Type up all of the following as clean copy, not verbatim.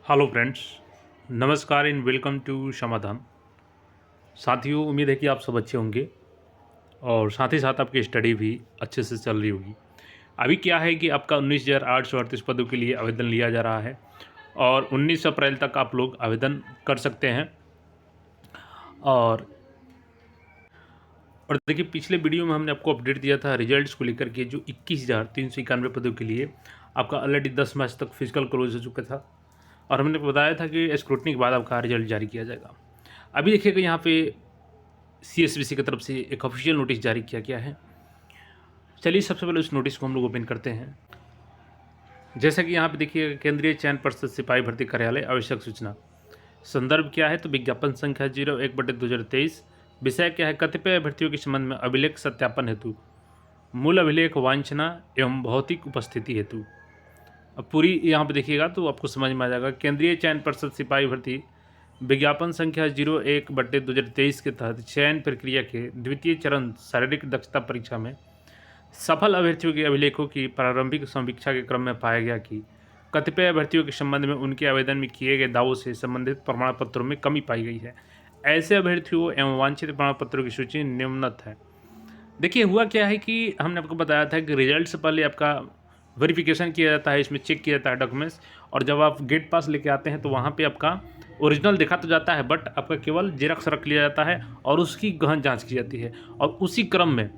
Hello friends, नमस्कार and welcome to समाधान। साथियों, उम्मीद है कि आप सब अच्छे होंगे और साथ ही साथ आपकी स्टडी भी अच्छे से चल रही होगी। अभी क्या है कि आपका 19,838 पदों के लिए आवेदन लिया जा रहा है और 19 अप्रैल तक आप लोग आवेदन कर सकते हैं। और और देखिए, पिछले वीडियो में हमने आपको अपडेट दिया था रिजल्ट्स को लेकर के, जो 21,391 पदों के लिए आपका ऑलरेडी 10 मार्च तक फिजिकल क्लोज हो चुका था और हमने बताया था कि स्क्रूटनी के बाद आपका रिजल्ट जारी किया जाएगा। अभी देखिएगा, यहाँ पे CSBC की तरफ से एक ऑफिशियल नोटिस जारी किया गया है। चलिए सबसे पहले उस नोटिस को हम लोग ओपन करते हैं। जैसा कि यहाँ पे देखिएगा, केंद्रीय चयन पर्षद सिपाही भर्ती कार्यालय आवश्यक सूचना। संदर्भ क्या है तो विज्ञापन संख्या 01/2023। विषय क्या है, कतिपय भर्तियों के संबंध में अभिलेख सत्यापन हेतु मूल अभिलेख वांछना एवं भौतिक उपस्थिति हेतु। अब पूरी यहाँ पे देखिएगा तो आपको समझ में आ जाएगा। केंद्रीय चयन पर्षद सिपाही भर्ती विज्ञापन संख्या 01/2023 के तहत चयन प्रक्रिया के द्वितीय चरण शारीरिक दक्षता परीक्षा में सफल अभ्यर्थियों के अभिलेखों की प्रारंभिक समीक्षा के क्रम में पाया गया कि कतिपय अभ्यर्थियों के संबंध में उनके आवेदन में किए गए दावों से संबंधित प्रमाण पत्रों में कमी पाई गई है। ऐसे अभ्यर्थियों एवं वांछित प्रमाण पत्रों की सूची निम्नत है। देखिए, हुआ क्या है कि हमने आपको बताया था कि रिजल्ट से पहले आपका वेरिफिकेशन किया जाता है, इसमें चेक किया जाता है डॉक्यूमेंट्स, और जब आप गेट पास लेके आते हैं तो वहाँ पे आपका ओरिजिनल देखा तो जाता है, बट आपका केवल जेरॉक्स रख लिया जाता है और उसकी गहन जांच की जाती है। और उसी क्रम में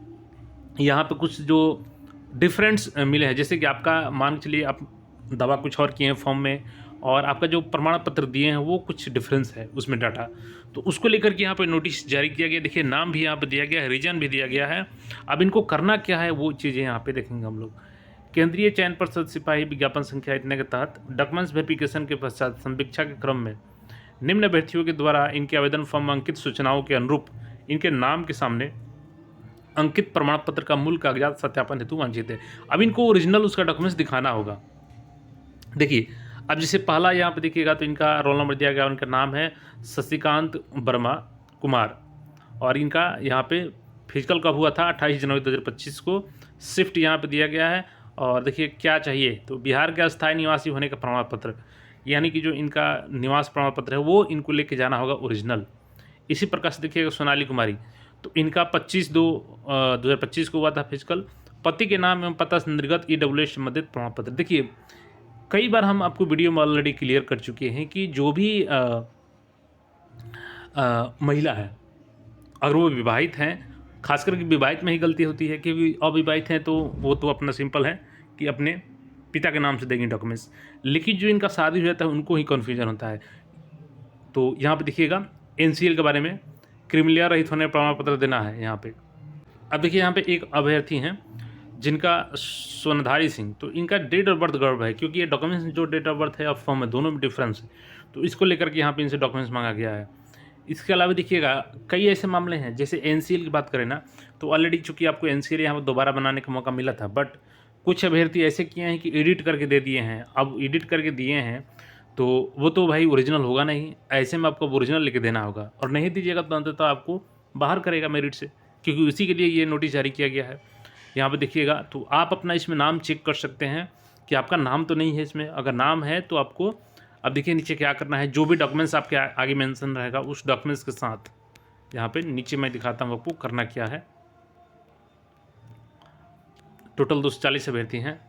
यहाँ पे कुछ जो डिफरेंस मिले हैं, जैसे कि आपका मान के चलिए आप दवा कुछ और किए हैं फॉर्म में और आपका जो प्रमाण पत्र दिए हैं वो कुछ डिफरेंस है उसमें डाटा, तो उसको लेकर के यहाँ पे नोटिस जारी किया गया। देखिए, नाम भी यहाँ पे दिया गया है, रीजन भी दिया गया है। अब इनको करना क्या है वो चीज़ें यहाँ पे देखेंगे हम लोग। केंद्रीय चयन पर्षद सिपाही विज्ञापन संख्या इतने के तहत डॉक्यूमेंट्स वेरिफिकेशन के पश्चात समीक्षा के क्रम में निम्न अभ्यर्थियों के द्वारा इनके आवेदन फॉर्म में अंकित सूचनाओं के अनुरूप इनके नाम के सामने अंकित प्रमाण पत्र का मूल कागजात सत्यापन हेतु वांछित है। अब इनको ओरिजिनल उसका डॉक्यूमेंट्स दिखाना होगा। देखिए, अब जैसे पहला यहाँ पे देखिएगा तो इनका रोल नंबर दिया गया, उनका नाम है शशिकांत वर्मा कुमार और इनका यहाँ पे फिजिकल कब हुआ था 28 जनवरी 2025 को। शिफ्ट यहाँ पे दिया गया है। और देखिए क्या चाहिए तो बिहार के अस्थायी निवासी होने का प्रमाण पत्र, यानी कि जो इनका निवास प्रमाण पत्र है वो इनको लेके जाना होगा ओरिजिनल। इसी प्रकार से देखिएगा सोनाली कुमारी, तो इनका 25/2/2025 को हुआ था फिजिकल। पति के नाम एवं पता से निर्गत EWS संबंधित प्रमाण पत्र। देखिए, कई बार हम आपको वीडियो में ऑलरेडी क्लियर कर चुके हैं कि जो भी महिला है, अगर वो विवाहित हैं, खास करके विवाहित में ही गलती होती है कि अविवाहित हैं तो वो तो अपना सिंपल है कि अपने पिता के नाम से देंगे डॉक्यूमेंट्स, लेकिन जो इनका शादी हो जाता है उनको ही कन्फ्यूजन होता है। तो यहाँ पे देखिएगा NCL के बारे में क्रिमिलिया रहित होने प्रमाण पत्र देना है यहाँ पे। अब देखिए, यहाँ पे एक अभ्यर्थी हैं जिनका सोनधारी सिंह, तो इनका डेट ऑफ बर्थ गड़बड़ है क्योंकि ये डॉक्यूमेंट्स जो डेट ऑफ बर्थ है और फॉर्म है दोनों में डिफरेंस है, तो इसको लेकर के यहाँ पे इनसे डॉक्यूमेंट्स मांगा गया है। इसके अलावा देखिएगा कई ऐसे मामले हैं, जैसे NCL की बात करें ना, तो ऑलरेडी चूंकि आपको NCL यहाँ पर दोबारा बनाने का मौका मिला था, बट कुछ अभ्यर्थी ऐसे किए हैं कि एडिट करके दे दिए हैं। अब एडिट करके दिए हैं तो वो तो भाई ओरिजिनल होगा नहीं, ऐसे में आपको ओरिजिनल लेके देना होगा, और नहीं दीजिएगा तो अंततः आपको बाहर करेगा मेरिट से, क्योंकि उसी के लिए ये नोटिस जारी किया गया है। यहाँ पे देखिएगा तो आप अपना इसमें नाम चेक कर सकते हैं कि आपका नाम तो नहीं है इसमें। अगर नाम है तो आपको अब देखिए नीचे क्या करना है, जो भी डॉक्यूमेंट्स आपके आगे मेंशन रहेगा उस डॉक्यूमेंट्स के साथ यहाँ पे नीचे मैं दिखाता हूँ आपको करना क्या है। टोटल 240 अभ्यर्थी हैं।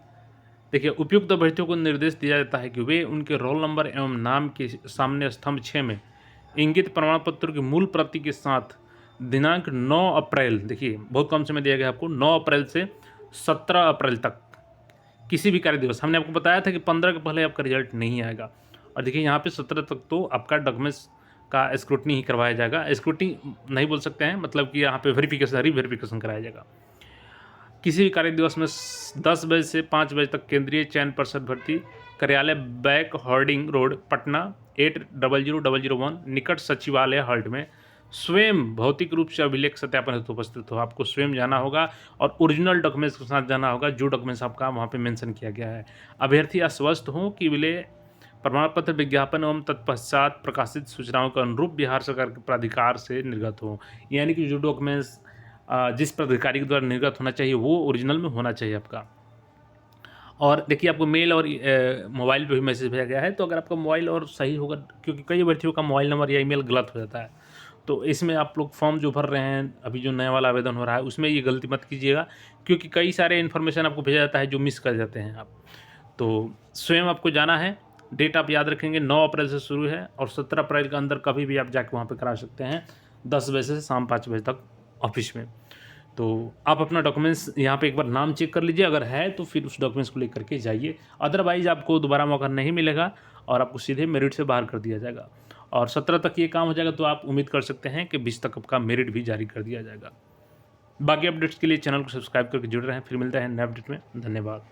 देखिए, उपयुक्त अभ्यर्थियों को निर्देश दिया जाता है कि वे उनके रोल नंबर एवं नाम के सामने स्तंभ 6 में इंगित प्रमाण पत्र की मूल प्रति के साथ दिनांक 9 अप्रैल, देखिए बहुत कम समय दिया गया आपको, 9 अप्रैल से 17 अप्रैल तक किसी भी कार्य दिवस, हमने आपको बताया था कि 15 के पहले आपका रिजल्ट नहीं आएगा, और देखिए यहाँ पे 17 तक तो आपका डॉक्यूमेंट्स का स्क्रूटनी ही करवाया जाएगा। स्क्रूटनी नहीं बोल सकते हैं, मतलब कि यहाँ पे वेरिफिकेशन कराया जाएगा। किसी भी कार्य दिवस में 10 बजे से 5 बजे तक केंद्रीय चयन पर्षद भर्ती कार्यालय बैक हॉर्डिंग रोड पटना 800001 निकट सचिवालय हॉल्ट में स्वयं भौतिक रूप से अभिलेख सत्यापन हेतु उपस्थित हो। आपको स्वयं जाना होगा और ओरिजिनल डॉक्यूमेंट्स के साथ जाना होगा, जो डॉक्यूमेंट्स आपका वहाँ पे मेंशन किया गया है। अभ्यर्थी आश्वस्त हों कि वे प्रमाण पत्र विज्ञापन एवं तत्पश्चात प्रकाशित सूचनाओं के अनुरूप बिहार सरकार के प्राधिकार से निर्गत हो, यानी कि जो डॉक्यूमेंट्स जिस प्राधिकारी के द्वारा निर्गत होना चाहिए वो ओरिजिनल में होना चाहिए आपका। और देखिए आपको मेल और मोबाइल पे भी मैसेज भेजा गया है, तो अगर आपका मोबाइल और सही होगा, क्योंकि कई अभ्यर्थियों का मोबाइल नंबर या ईमेल गलत हो जाता है, तो इसमें आप लोग फॉर्म जो भर रहे हैं, अभी जो नया वाला आवेदन हो रहा है, उसमें ये गलती मत कीजिएगा, क्योंकि कई सारे इन्फॉर्मेशन आपको भेजा जाता है जो मिस कर जाते हैं आप। तो स्वयं आपको जाना है, डेट आप याद रखेंगे 9 अप्रैल से शुरू है और 17 अप्रैल के अंदर कभी भी आप जाके वहाँ पे करा सकते हैं, 10 बजे से शाम 5 बजे तक ऑफिस में। तो आप अपना डॉक्यूमेंट्स यहाँ पे एक बार नाम चेक कर लीजिए, अगर है तो फिर उस डॉक्यूमेंट्स को लेकर के जाइए, अदरवाइज़ आपको दोबारा मौका नहीं मिलेगा और आपको सीधे मेरिट से बाहर कर दिया जाएगा। और 17 तक ये काम हो जाएगा, तो आप उम्मीद कर सकते हैं कि 20 तक आपका मेरिट भी जारी कर दिया जाएगा। बाकी अपडेट्स के लिए चैनल को सब्सक्राइब करके जुड़ रहे हैं। फिर मिलते हैं नए अपडेट में। धन्यवाद।